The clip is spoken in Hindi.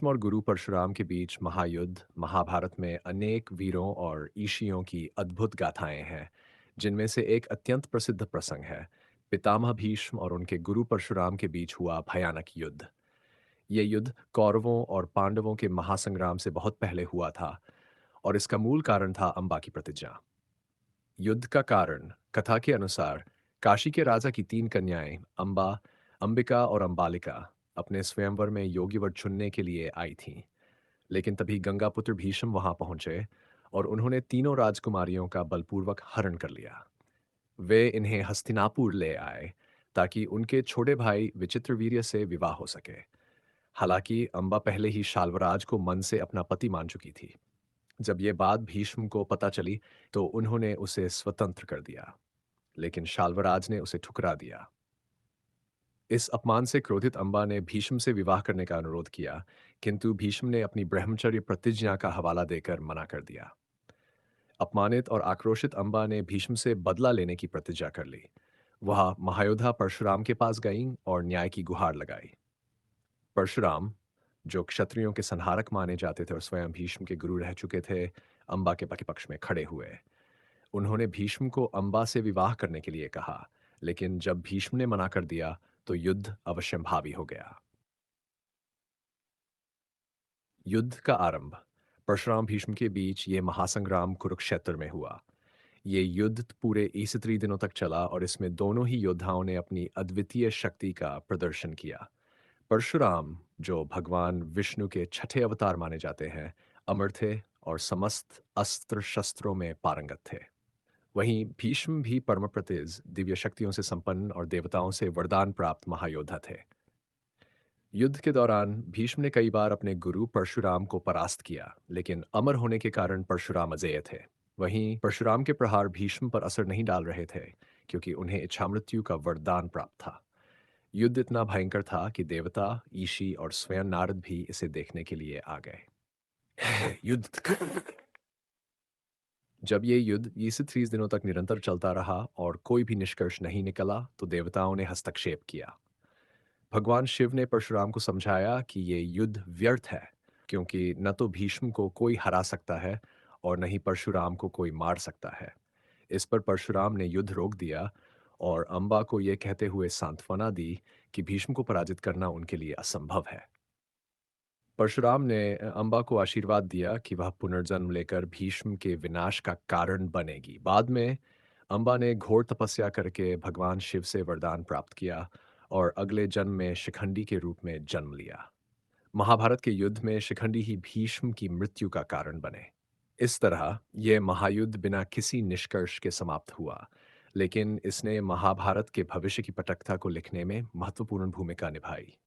भीष्म और गुरु परशुराम के बीच महायुद्ध महाभारत में अनेक वीरों और ईशियों की अद्भुत गाथाएं हैं, जिनमें से एक अत्यंत प्रसिद्ध प्रसंग है पितामह भीष्म और उनके गुरु परशुराम के बीच हुआ भयानक युद्ध। ये युद्ध कौरवों और पांडवों के महासंग्राम से बहुत पहले हुआ था और इसका मूल कारण था अंबा की प्रतिज्ञा। युद्ध का कारण कथा के अनुसार काशी के राजा की तीन कन्याएं अंबा, अंबिका और अंबालिका अपने स्वयंवर में योगी वर चुनने के लिए आई थीं। लेकिन तभी गंगापुत्र भीष्म वहां पहुंचे और उन्होंने तीनों राजकुमारियों का बलपूर्वक हरण कर लिया। वे इन्हें हस्तिनापुर ले आए ताकि उनके छोटे भाई विचित्रवीर्य से विवाह हो सके। हालांकि अंबा पहले ही शाल्वराज को मन से अपना पति मान चुकी थी। जब ये बात भीष्म को पता चली तो उन्होंने उसे स्वतंत्र कर दिया, लेकिन शाल्वराज ने उसे ठुकरा दिया। इस अपमान से क्रोधित अंबा ने भीष्म से विवाह करने का अनुरोध किया, किंतु भीष्म ने अपनी ब्रह्मचर्य प्रतिज्ञा का हवाला देकर मना कर दिया। अपमानित और आक्रोशित अंबा ने भीष्म से बदला लेने की प्रतिज्ञा कर ली। वह महायोद्धा परशुराम के पास गईं और न्याय की गुहार लगाई। परशुराम, जो क्षत्रियों के संहारक माने जाते थे और स्वयं भीष्म के गुरु रह चुके थे, अंबा के पक्ष में खड़े हुए। उन्होंने भीष्म को अंबा से विवाह करने के लिए कहा, लेकिन जब भीष्म ने मना कर दिया, तो युद्ध अवश्यंभावी हो गया। युद्ध का आरंभ परशुराम भीष्म के बीच ये महासंग्राम कुरुक्षेत्र में हुआ। ये युद्ध पूरे 21 दिनों तक चला और इसमें दोनों ही योद्धाओं ने अपनी अद्वितीय शक्ति का प्रदर्शन किया। परशुराम, जो भगवान विष्णु के छठे अवतार माने जाते हैं, अमर थे और समस्त अस्त्र शस्त्रों में पारंगत थे। वहीं भीष्म भी परम प्रतेज, दिव्य शक्तियों से संपन्न और देवताओं से वरदान प्राप्त महायोद्धा थे। युद्ध के दौरान भीष्म ने कई बार अपने गुरु परशुराम को परास्त किया, लेकिन अमर होने के कारण परशुराम अजेय थे। वहीं परशुराम के प्रहार भीष्म पर असर नहीं डाल रहे थे, क्योंकि उन्हें इच्छामृत्यु का वरदान प्राप्त था। युद्ध इतना भयंकर था कि देवता, ईशी और स्वयं नारद भी इसे देखने के लिए आ गए। युद्ध जब ये युद्ध 23 दिनों तक निरंतर चलता रहा और कोई भी निष्कर्ष नहीं निकला, तो देवताओं ने हस्तक्षेप किया। भगवान शिव ने परशुराम को समझाया कि ये युद्ध व्यर्थ है, क्योंकि न तो भीष्म को कोई हरा सकता है और न ही परशुराम को कोई मार सकता है। इस पर परशुराम ने युद्ध रोक दिया और अंबा को यह कहते हुए सांत्वना दी कि भीष्म को पराजित करना उनके लिए असंभव है। परशुराम ने अंबा को आशीर्वाद दिया कि वह पुनर्जन्म लेकर भीष्म के विनाश का कारण बनेगी। बाद में अंबा ने घोर तपस्या करके भगवान शिव से वरदान प्राप्त किया और अगले जन्म में शिखंडी के रूप में जन्म लिया। महाभारत के युद्ध में शिखंडी ही भीष्म की मृत्यु का कारण बने। इस तरह यह महायुद्ध बिना किसी निष्कर्ष के समाप्त हुआ, लेकिन इसने महाभारत के भविष्य की पटकथा को लिखने में महत्वपूर्ण भूमिका निभाई।